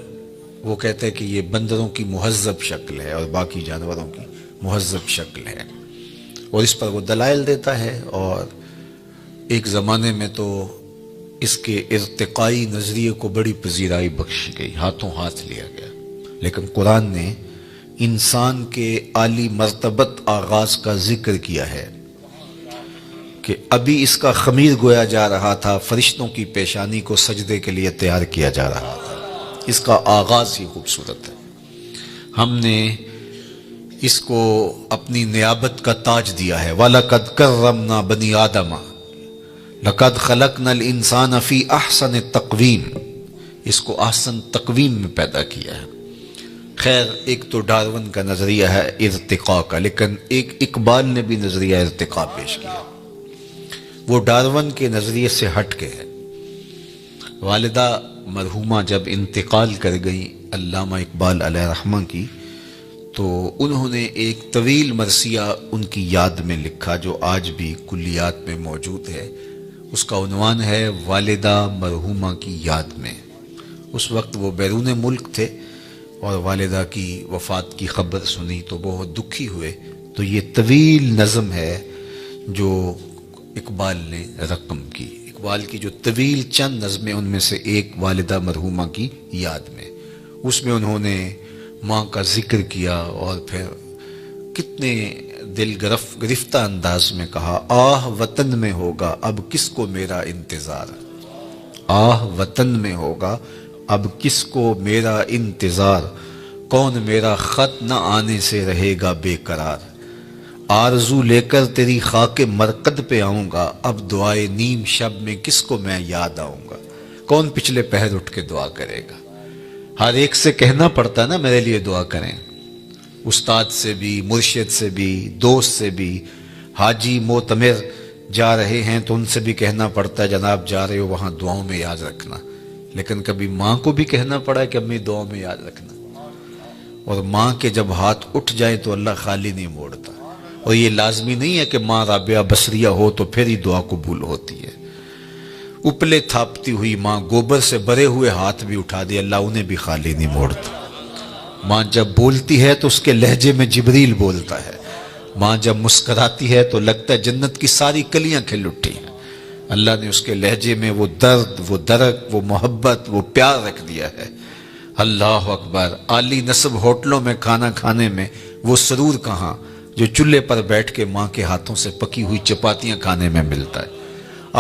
وہ کہتے ہیں کہ یہ بندروں کی مہذب شکل ہے اور باقی جانوروں کی مہذب شکل ہے، اور اس پر وہ دلائل دیتا ہے۔ اور ایک زمانے میں تو اس کے ارتقائی نظریے کو بڑی پذیرائی بخشی گئی، ہاتھوں ہاتھ لیا گیا، لیکن قرآن نے انسان کے عالی مرتبت آغاز کا ذکر کیا ہے کہ ابھی اس کا خمیر گویا جا رہا تھا، فرشتوں کی پیشانی کو سجدے کے لیے تیار کیا جا رہا تھا، اس کا آغاز ہی خوبصورت ہے۔ ہم نے اس کو اپنی نیابت کا تاج دیا ہے، وَلَقَدْ كَرَّمْنَا بَنِي آدَمَ لَقَدْ خَلَقْنَا الْإِنسَانَ فِي أَحْسَنِ تَقْوِيمٍ، اس کو احسن تقویم میں پیدا کیا ہے۔ خیر، ایک تو ڈارون کا نظریہ ہے ارتقاء کا، لیکن ایک اقبال نے بھی نظریہ ارتقاء پیش کیا، وہ ڈارون کے نظریے سے ہٹ کے ہے۔ والدہ مرحومہ جب انتقال کر گئی علامہ اقبال علیہ رحمہ کی، تو انہوں نے ایک طویل مرثیہ ان کی یاد میں لکھا جو آج بھی کلیات میں موجود ہے۔ اس کا عنوان ہے والدہ مرحومہ کی یاد میں۔ اس وقت وہ بیرون ملک تھے اور والدہ کی وفات کی خبر سنی تو بہت دکھی ہوئے، تو یہ طویل نظم ہے جو اقبال نے رقم کی۔ اقبال کی جو طویل چند نظمیں، ان میں سے ایک والدہ مرحومہ کی یاد میں، اس میں انہوں نے ماں کا ذکر کیا اور پھر کتنے دل گرفتہ انداز میں کہا، آہ وطن میں ہوگا اب کس کو میرا انتظار، آہ وطن میں ہوگا اب کس کو میرا انتظار، کون میرا خط نہ آنے سے رہے گا بے قرار، آرزو لے کر تیری خاک مرقد پہ آؤں گا، اب دعائے نیم شب میں کس کو میں یاد آؤں گا، کون پچھلے پہر اٹھ کے دعا کرے گا۔ ہر ایک سے کہنا پڑتا نا میرے لیے دعا کریں، استاد سے بھی، مرشد سے بھی، دوست سے بھی، حاجی معتمر جا رہے ہیں تو ان سے بھی کہنا پڑتا ہے جناب جا رہے ہو وہاں دعاؤں میں یاد رکھنا، لیکن کبھی ماں کو بھی کہنا پڑا ہے کہ امی دعاؤں میں یاد رکھنا، اور ماں کے جب ہاتھ اٹھ جائیں تو اللہ خالی نہیں موڑتا، اور یہ لازمی نہیں ہے کہ ماں رابعہ بصریہ ہو تو پھر ہی دعا قبول ہوتی ہے، اپلے تھاپتی ہوئی ماں گوبر سے بھرے ہوئے ہاتھ بھی اٹھا دے اللہ انہیں بھی خالی نہیں موڑتا۔ ماں جب بولتی ہے تو اس کے لہجے میں جبریل بولتا ہے، ماں جب مسکراتی ہے تو لگتا ہے جنت کی ساری کلیاں کھل اٹھی ہیں، اللہ نے اس کے لہجے میں وہ درد، وہ درک، وہ محبت، وہ پیار رکھ دیا ہے۔ اللہ اکبر، عالی نصب ہوٹلوں میں کھانا کھانے میں وہ سرور کہاں جو چولہے پر بیٹھ کے ماں کے ہاتھوں سے پکی ہوئی چپاتیاں کھانے میں ملتا ہے۔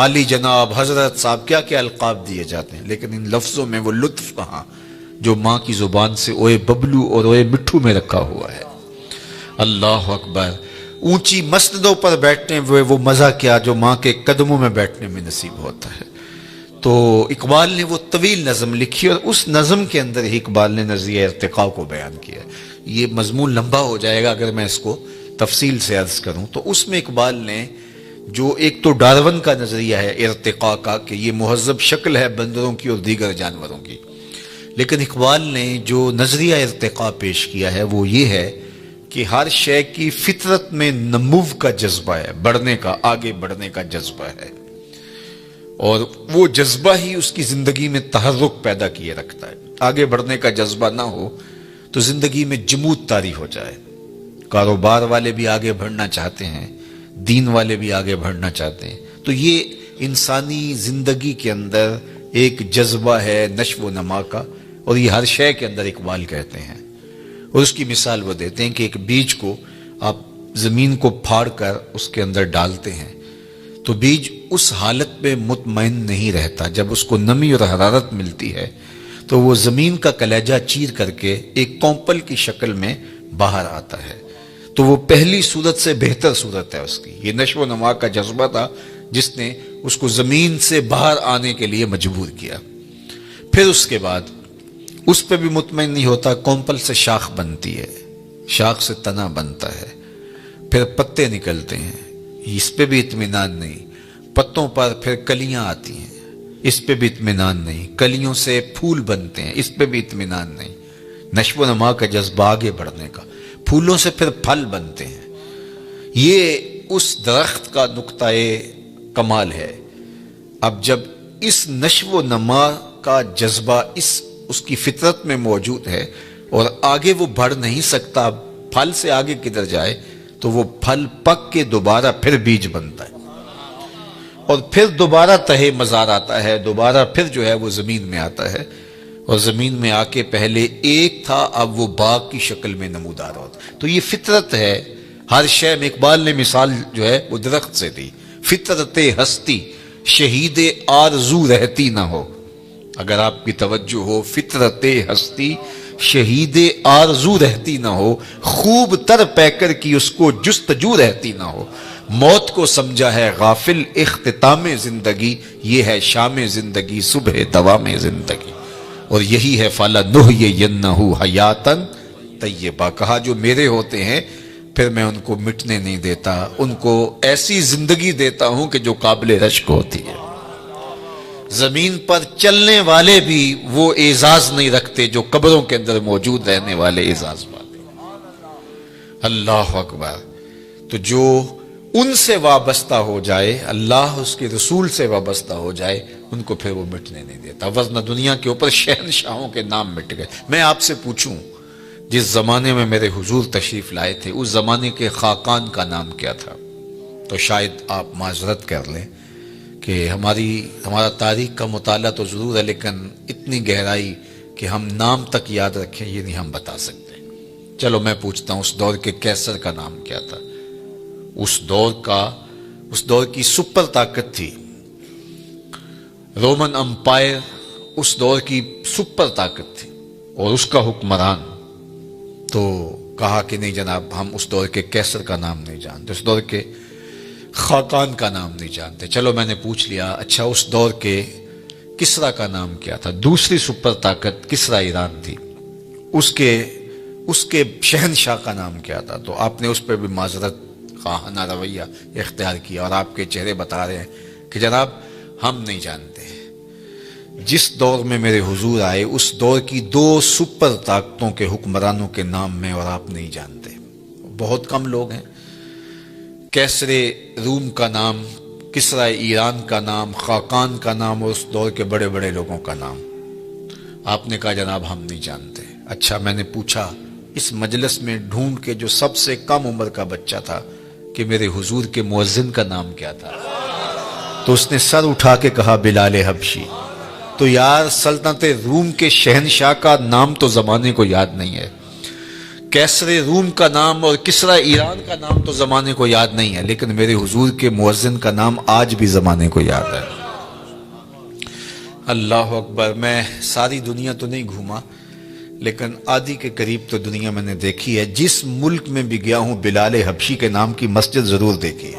عالی جناب، حضرت صاحب، کیا کیا القاب دیے جاتے ہیں، لیکن ان لفظوں میں وہ لطف کہاں جو ماں کی زبان سے اوئے ببلو اور اوئے مٹھو میں رکھا ہوا ہے۔ اللہ اکبر، اونچی مسندوں پر بیٹھنے ہوئے وہ مزہ کیا جو ماں کے قدموں میں بیٹھنے میں نصیب ہوتا ہے۔ تو اقبال نے وہ طویل نظم لکھی اور اس نظم کے اندر ہی اقبال نے نظریہ ارتقاء کو بیان کیا۔ یہ مضمون لمبا ہو جائے گا اگر میں اس کو تفصیل سے عرض کروں، تو اس میں اقبال نے جو ایک تو ڈارون کا نظریہ ہے ارتقاء کا کہ یہ مہذب شکل ہے بندروں کی اور دیگر جانوروں کی، لیکن اقبال نے جو نظریہ ارتقاء پیش کیا ہے وہ یہ ہے کہ ہر شے کی فطرت میں نمو کا جذبہ ہے، بڑھنے کا، آگے بڑھنے کا جذبہ ہے، اور وہ جذبہ ہی اس کی زندگی میں تحرک پیدا کیے رکھتا ہے۔ آگے بڑھنے کا جذبہ نہ ہو تو زندگی میں جمود طاری ہو جائے۔ کاروبار والے بھی آگے بڑھنا چاہتے ہیں، دین والے بھی آگے بڑھنا چاہتے ہیں، تو یہ انسانی زندگی کے اندر ایک جذبہ ہے نشو و نما کا، اور یہ ہر شے کے اندر اقبال کہتے ہیں۔ اور اس کی مثال وہ دیتے ہیں کہ ایک بیج کو آپ زمین کو پھاڑ کر اس کے اندر ڈالتے ہیں تو بیج اس حالت میں مطمئن نہیں رہتا، جب اس کو نمی اور حرارت ملتی ہے تو وہ زمین کا کلیجہ چیر کر کے ایک کونپل کی شکل میں باہر آتا ہے، تو وہ پہلی صورت سے بہتر صورت ہے اس کی۔ یہ نشو و نما کا جذبہ تھا جس نے اس کو زمین سے باہر آنے کے لیے مجبور کیا۔ پھر اس کے بعد اس پہ بھی مطمئن نہیں ہوتا، کونپل سے شاخ بنتی ہے، شاخ سے تنا بنتا ہے، پھر پتے نکلتے ہیں، اس پہ بھی اطمینان نہیں، پتوں پر پھر کلیاں آتی ہیں، اس پہ بھی اطمینان نہیں، کلیوں سے پھول بنتے ہیں، اس پہ بھی اطمینان نہیں، نشو و نما کا جذبہ آگے بڑھنے کا، پھولوں سے پھر پھل بنتے ہیں۔ یہ اس درخت کا نقطۂ کمال ہے۔ اب جب اس نشو و نما کا جذبہ اس کی فطرت میں موجود ہے اور آگے وہ بڑھ نہیں سکتا، پھل سے آگے کدھر جائے، تو وہ پھل پک کے دوبارہ پھر بیج بنتا ہے اور پھر دوبارہ تہے مزار آتا ہے، دوبارہ پھر جو ہے وہ زمین میں آتا ہے، اور زمین میں آ کے پہلے ایک تھا، اب وہ باغ کی شکل میں نمودار ہوتا ہے۔ تو یہ فطرت ہے ہر شے میں۔ اقبال نے مثال جو ہے وہ درخت سے دی، فطرت ہستی شہید آرزو رہتی نہ ہو۔ اگر آپ کی توجہ ہو، فطرت ہستی شہید آرزو رہتی نہ ہو، خوب تر پیکر کی اس کو جستجو رہتی نہ ہو، موت کو سمجھا ہے غافل اختتام زندگی، یہ ہے شام زندگی صبح دوام زندگی، اور یہی ہے فَلَنُحْيِيَنَّهُ حَيَاتًا طیبہ۔ کہا جو میرے ہوتے ہیں پھر میں ان کو مٹنے نہیں دیتا، ان کو ایسی زندگی دیتا ہوں کہ جو قابل رشک ہوتی ہے۔ زمین پر چلنے والے بھی وہ اعزاز نہیں رکھتے جو قبروں کے اندر موجود رہنے والے اعزاز پاتے ہیں۔ اللہ اکبر۔ تو جو ان سے وابستہ ہو جائے، اللہ اس کے رسول سے وابستہ ہو جائے، ان کو پھر وہ مٹنے نہیں دیتا، ورنہ دنیا کے اوپر شہنشاہوں کے نام مٹ گئے۔ میں آپ سے پوچھوں، جس زمانے میں میرے حضور تشریف لائے تھے اس زمانے کے خاقان کا نام کیا تھا؟ تو شاید آپ معذرت کر لیں کہ ہمارا تاریخ کا مطالعہ تو ضرور ہے، لیکن اتنی گہرائی کہ ہم نام تک یاد رکھیں یہ نہیں ہم بتا سکتے۔ چلو میں پوچھتا ہوں، اس دور کے کیسر کا نام کیا تھا؟ اس دور کی سپر طاقت تھی رومن امپائر، اس دور کی سپر طاقت تھی اور اس کا حکمران۔ تو کہا کہ نہیں جناب، ہم اس دور کے کیسر کا نام نہیں جانتے، اس دور کے خاقان کا نام نہیں جانتے۔ چلو میں نے پوچھ لیا، اچھا اس دور کے کسرا کا نام کیا تھا؟ دوسری سپر طاقت کسرا ایران تھی، اس کے شہنشاہ کا نام کیا تھا؟ تو آپ نے اس پہ بھی معذرت خواہانہ رویہ اختیار کیا اور آپ کے چہرے بتا رہے ہیں کہ جناب ہم نہیں جانتے۔ جس دور میں میرے حضور آئے اس دور کی دو سپر طاقتوں کے حکمرانوں کے نام میں اور آپ نہیں جانتے۔ بہت کم لوگ ہیں۔ کیسر روم کا نام، کسرا ایران کا نام، خاقان کا نام اور اس دور کے بڑے بڑے لوگوں کا نام آپ نے کہا جناب ہم نہیں جانتے۔ اچھا میں نے پوچھا اس مجلس میں ڈھونڈ کے جو سب سے کم عمر کا بچہ تھا کہ میرے حضور کے مؤذن کا نام کیا تھا؟ تو اس نے سر اٹھا کے کہا بلال حبشی۔ تو یار سلطنت روم کے شہنشاہ کا نام تو زمانے کو یاد نہیں ہے، کیسر روم کا نام اور کسرا ایران کا نام تو زمانے کو یاد نہیں ہے، لیکن میرے حضور کے مؤذن کا نام آج بھی زمانے کو یاد ہے۔ اللہ اکبر۔ میں ساری دنیا تو نہیں گھوما لیکن آدھی کے قریب تو دنیا میں نے دیکھی ہے۔ جس ملک میں بھی گیا ہوں بلال حبشی کے نام کی مسجد ضرور دیکھی ہے۔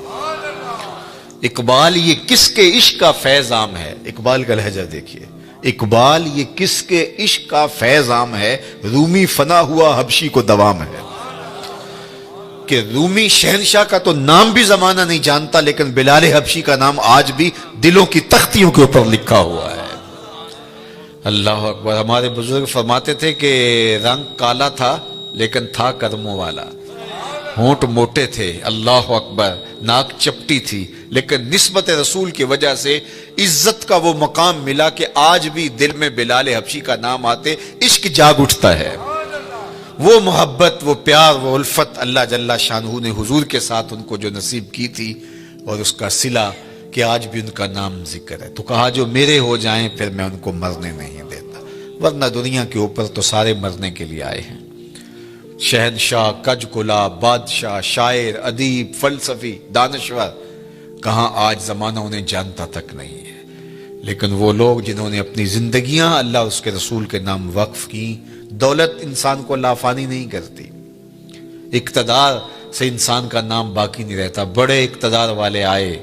اقبال یہ کس کے عشق کا فیض عام ہے، اقبال کا لہجہ دیکھیے، اقبال یہ کس کے عشق کا فیض عام ہے، رومی فنا ہوا حبشی کو دوام ہے۔ کہ رومی شہنشاہ کا تو نام بھی زمانہ نہیں جانتا، لیکن بلال حبشی کا نام آج بھی دلوں کی تختیوں کے اوپر لکھا ہوا ہے۔ اللہ اکبر۔ ہمارے بزرگ فرماتے تھے کہ رنگ کالا تھا لیکن تھا کرموں والا، ہونٹ موٹے تھے، اللہ اکبر، ناک چپٹی تھی، لیکن نسبت رسول کی وجہ سے عزت کا وہ مقام ملا کہ آج بھی دل میں بلال حبشی کا نام آتے عشق جاگ اٹھتا ہے۔ وہ محبت، وہ پیار، وہ الفت اللہ جل شانہ نے حضور کے ساتھ ان کو جو نصیب کی تھی، اور اس کا صلہ کہ آج بھی ان کا نام ذکر ہے۔ تو کہا جو میرے ہو جائیں پھر میں ان کو مرنے نہیں دیتا، ورنہ دنیا کے اوپر تو سارے مرنے کے لیے آئے ہیں۔ شہنشاہ، کج کلا، بادشاہ، شاعر، ادیب، فلسفی، دانشور، کہاں آج زمانہ انہیں جانتا تک نہیں ہے، لیکن وہ لوگ جنہوں نے اپنی زندگیاں اللہ اور اس کے رسول کے نام وقف کی۔ دولت انسان کو لافانی نہیں کرتی، اقتدار سے انسان کا نام باقی نہیں رہتا۔ بڑے اقتدار والے آئے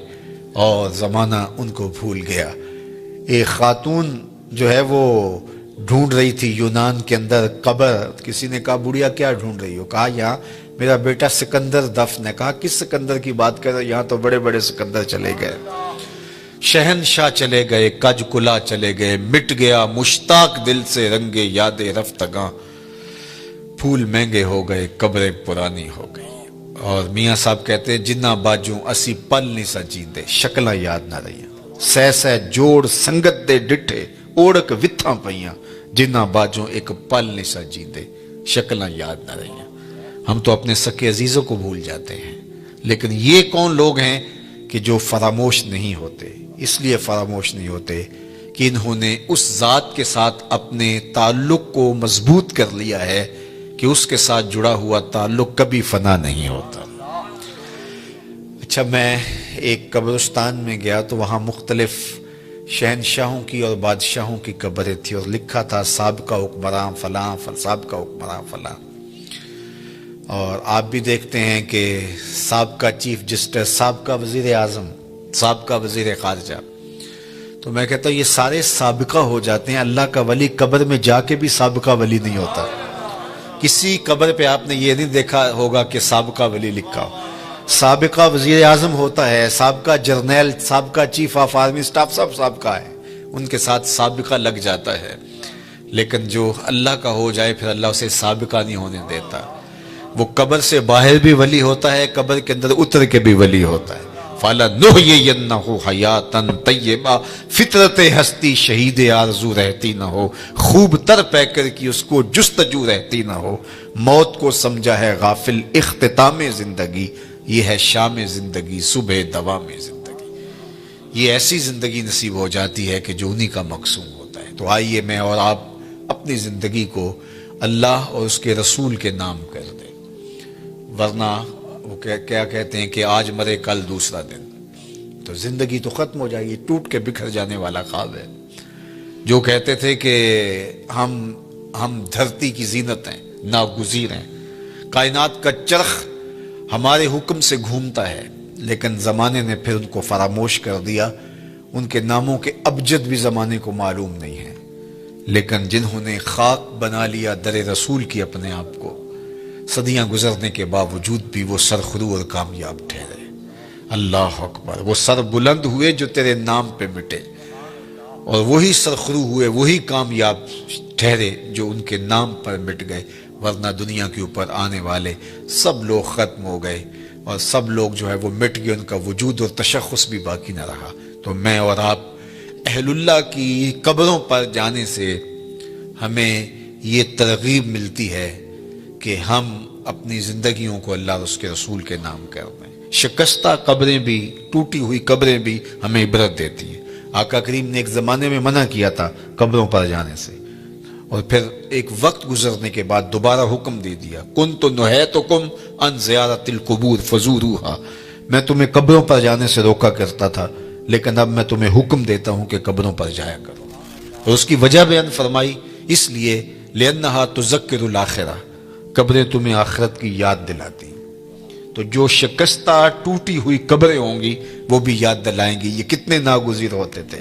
اور زمانہ ان کو بھول گیا۔ ایک خاتون جو ہے وہ ڈھونڈ رہی تھی یونان کے اندر قبر، کسی نے کہا بڑھیا کیا ڈھونڈ رہی ہو؟ کہا یہاں میرا بیٹا سکندر دفن ہے. کہا کس سکندر کی بات کر رہے؟ یہاں تو بڑے بڑے سکندر چلے گئے، شہنشاہ چلے گئے، کج کلا چلے گئے، مٹ گیا مشتاق دل سے رنگے یاد رفتگاں، پھول مہنگے ہو گئے، قبریں پرانی ہو گئی. اور میاں صاحب کہتے ہیں جنہ باجوں اسی پل نہیں سا جیندے، شکلاں یاد نہ رہیاں، سہ سہ جوڑ سنگت دے ڈٹھے، اوڑک وتھاں پئیاں، جنہ باجوں ایک پل نہیں سا جیندے، شکلاں یاد نہ رہیاں. ہم تو اپنے سکے عزیزوں کو بھول جاتے ہیں، لیکن یہ کون لوگ ہیں کہ جو فراموش نہیں ہوتے؟ اس لیے فراموش نہیں ہوتے کہ انہوں نے اس ذات کے ساتھ اپنے تعلق کو مضبوط کر لیا ہے کہ اس کے ساتھ جڑا ہوا تعلق کبھی فنا نہیں ہوتا. اچھا، میں ایک قبرستان میں گیا تو وہاں مختلف شہنشاہوں کی اور بادشاہوں کی قبریں تھی، اور لکھا تھا سابقہ حکمراں فلاں، سابقہ حکمراں فلاں. اور آپ بھی دیکھتے ہیں کہ سابقہ چیف جسٹس، سابقہ وزیر اعظم، سابقہ وزیر خارجہ. تو میں کہتا ہوں یہ سارے سابقہ ہو جاتے ہیں. اللہ کا ولی قبر میں جا کے بھی سابقہ ولی نہیں ہوتا. کسی قبر پہ آپ نے یہ نہیں دیکھا ہوگا کہ سابقہ ولی لکھا ہو. سابقہ وزیر اعظم ہوتا ہے، سابقہ جرنیل، سابقہ چیف آف آرمی اسٹاف، سب سابقہ ہے، ان کے ساتھ سابقہ لگ جاتا ہے. لیکن جو اللہ کا ہو جائے پھر اللہ اسے سابقہ نہیں ہونے دیتا. وہ قبر سے باہر بھی ولی ہوتا ہے، قبر کے اندر اتر کے بھی ولی ہوتا ہے. فَلَنُحْيِيَنَّهُ حَيَاتًا طَيِّبَةً، فطرت ہستی شہید آرزو رہتی نہ ہو، خوب تر پہ کر کی اس کو جستجو رہتی نہ ہو. موت کو سمجھا ہے غافل اختتام زندگی، یہ ہے شام زندگی صبح دوام زندگی. یہ ایسی زندگی نصیب ہو جاتی ہے کہ جو انہی کا مقصود ہوتا ہے. تو آئیے میں اور آپ اپنی زندگی کو اللہ اور اس کے رسول کے نام کر دیں، ورنہ وہ کیا کہتے ہیں کہ آج مرے کل دوسرا دن. تو زندگی تو ختم ہو جائے گی، ٹوٹ کے بکھر جانے والا خواب ہے. جو کہتے تھے کہ ہم دھرتی کی زینت ہیں، ناگزیر ہیں، کائنات کا چرخ ہمارے حکم سے گھومتا ہے، لیکن زمانے نے پھر ان کو فراموش کر دیا. ان کے ناموں کے ابجد بھی زمانے کو معلوم نہیں ہے. لیکن جنہوں نے خاک بنا لیا در رسول کی اپنے آپ کو، صدیاں گزرنے کے باوجود بھی وہ سرخرو اور کامیاب ٹھہرے. اللہ اکبر. وہ سر بلند ہوئے جو تیرے نام پہ مٹے، اور وہی سرخرو ہوئے، وہی کامیاب ٹھہرے جو ان کے نام پر مٹ گئے. ورنہ دنیا کے اوپر آنے والے سب لوگ ختم ہو گئے، اور سب لوگ جو ہے وہ مٹ گئے، ان کا وجود اور تشخص بھی باقی نہ رہا. تو میں اور آپ اہل اللہ کی قبروں پر جانے سے ہمیں یہ ترغیب ملتی ہے کہ ہم اپنی زندگیوں کو اللہ اور اس کے رسول کے نام کر دیں. شکستہ قبریں بھی، ٹوٹی ہوئی قبریں بھی ہمیں عبرت دیتی ہیں. آقا کریم نے ایک زمانے میں منع کیا تھا قبروں پر جانے سے، اور پھر ایک وقت گزرنے کے بعد دوبارہ حکم دے دیا، كُنْتُ نُهَيْتُكُمْ عَنْ زِيَارَةِ الْقُبُورِ فَزُورُوهَا. میں تمہیں قبروں پر جانے سے روکا کرتا تھا، لیکن اب میں تمہیں حکم دیتا ہوں کہ قبروں پر جایا کرو. اور اس کی وجہ بیان فرمائی، اس لیے لِأَنَّهَا تُذَكِّرُ الْآخِرَةَ، قبریں تمہیں آخرت کی یاد دلاتی. تو جو شکستہ ٹوٹی ہوئی قبریں ہوں گی وہ بھی یاد دلائیں گی یہ کتنے ناگزیر ہوتے تھے.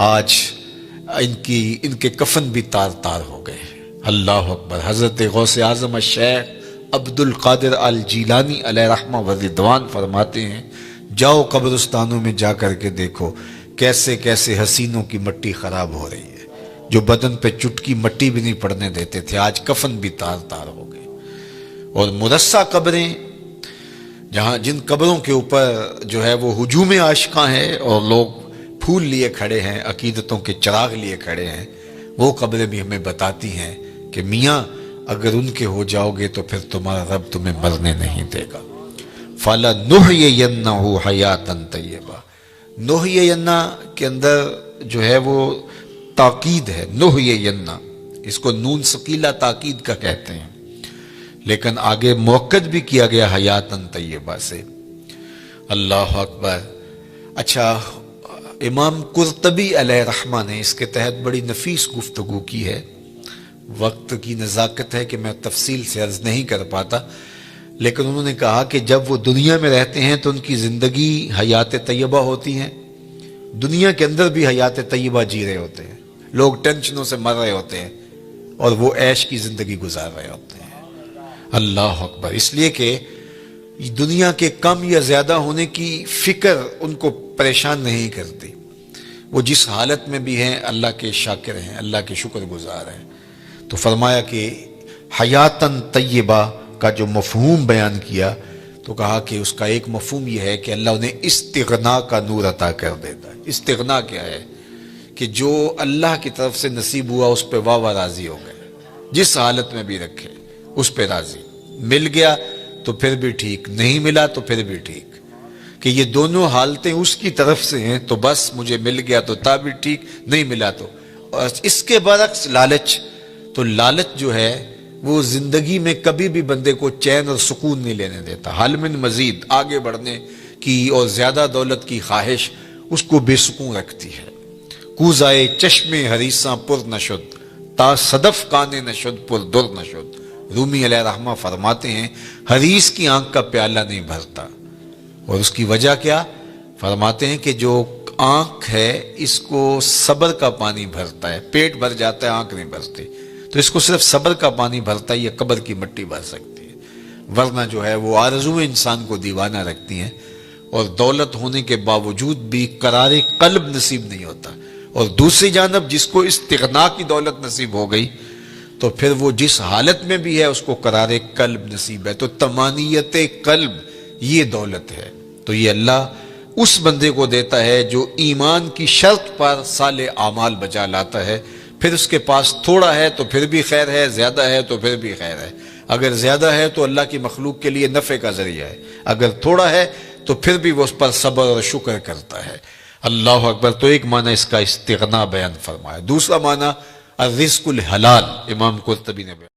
آج ان کے کفن بھی تار تار ہو گئے. اللہ اکبر. حضرت غوث اعظم الشیخ عبد القادر الجیلانی علیہ رحمہ و رضوان فرماتے ہیں، جاؤ قبرستانوں میں جا کر کے دیکھو کیسے کیسے حسینوں کی مٹی خراب ہو رہی ہے. جو بدن پہ چٹکی مٹی بھی نہیں پڑنے دیتے تھے، آج کفن بھی تار تار ہو گئے. اور مرصع قبریں، جہاں جن قبروں کے اوپر جو ہے وہ ہجوم عاشقاں ہے اور لوگ پھول لیے کھڑے ہیں، عقیدتوں کے چراغ لیے کھڑے ہیں، وہ قبریں بھی ہمیں بتاتی ہیں کہ میاں اگر ان کے ہو جاؤ گے تو پھر تمہارا رب تمہیں مرنے نہیں دے گا. فَلَنُحْيِيَنَّهُ حَيَاتًا طَيِّبَةً. نُحْيِيَنَّ کے اندر جو ہے وہ تاکید ہے. نُحْيِيَنَّ اس کو نون ثقیلہ تاکید کا کہتے ہیں، لیکن آگے موقد بھی کیا گیا حیاتاً طیبہ سے. اللہ اکبر. اچھا، امام قرطبی علیہ رحمہ نے اس کے تحت بڑی نفیس گفتگو کی ہے. وقت کی نزاکت ہے کہ میں تفصیل سے عرض نہیں کر پاتا، لیکن انہوں نے کہا کہ جب وہ دنیا میں رہتے ہیں تو ان کی زندگی حیات طیبہ ہوتی ہیں، دنیا کے اندر بھی حیات طیبہ جی رہے ہوتے ہیں، لوگ ٹینشنوں سے مر رہے ہوتے ہیں اور وہ عیش کی زندگی گزار رہے ہوتے ہیں. اللہ اکبر. اس لیے کہ دنیا کے کم یا زیادہ ہونے کی فکر ان کو پریشان نہیں کرتی. وہ جس حالت میں بھی ہیں اللہ کے شاکر ہیں، اللہ کے شکر گزار ہیں. تو فرمایا کہ حیاتاً طیبہ کا جو مفہوم بیان کیا تو کہا کہ اس کا ایک مفہوم یہ ہے کہ اللہ انہیں استغنا کا نور عطا کر دیتا ہے. استغنا کیا ہے؟ کہ جو اللہ کی طرف سے نصیب ہوا اس پہ واہ واہ راضی ہو گئے، جس حالت میں بھی رکھے اس پہ راضی. مل گیا تو پھر بھی ٹھیک، نہیں ملا تو پھر بھی ٹھیک، کہ یہ دونوں حالتیں اس کی طرف سے ہیں تو بس مجھے مل گیا تو تا بھی ٹھیک، نہیں ملا تو. اور اس کے برعکس لالچ، تو لالچ جو ہے وہ زندگی میں کبھی بھی بندے کو چین اور سکون نہیں لینے دیتا. حل من مزید، آگے بڑھنے کی اور زیادہ دولت کی خواہش اس کو بے سکون رکھتی ہے. کوزائے چشم حریصاں پر نشد، تا صدف کانے نشد پر در نشد. رومی علیہ رحمہ فرماتے ہیں حریص کی آنکھ کا پیالہ نہیں بھرتا. اور اس کی وجہ کیا؟ فرماتے ہیں کہ جو آنکھ ہے اس کو صبر کا پانی بھرتا ہے. پیٹ بھر جاتا ہے، آنکھ نہیں بھرتی. تو اس کو صرف صبر کا پانی بھرتا ہے، یہ قبر کی مٹی بھر سکتی ہے. ورنہ جو ہے وہ آرزویں انسان کو دیوانہ رکھتی ہیں، اور دولت ہونے کے باوجود بھی قرار قلب نصیب نہیں ہوتا. اور دوسری جانب جس کو استغنا کی دولت نصیب ہو گئی تو پھر وہ جس حالت میں بھی ہے اس کو قرار قلب نصیب ہے. تو طمانیت قلب یہ دولت ہے. تو یہ اللہ اس بندے کو دیتا ہے جو ایمان کی شرط پر صالح اعمال بجا لاتا ہے. پھر اس کے پاس تھوڑا ہے تو پھر بھی خیر ہے، زیادہ ہے تو پھر بھی خیر ہے. اگر زیادہ ہے تو اللہ کی مخلوق کے لیے نفع کا ذریعہ ہے، اگر تھوڑا ہے تو پھر بھی وہ اس پر صبر اور شکر کرتا ہے. اللہ اکبر. تو ایک معنی اس کا استغنا بیان فرمایا. دوسرا معنی الرزق الحلال، امام قرطبی نے بیان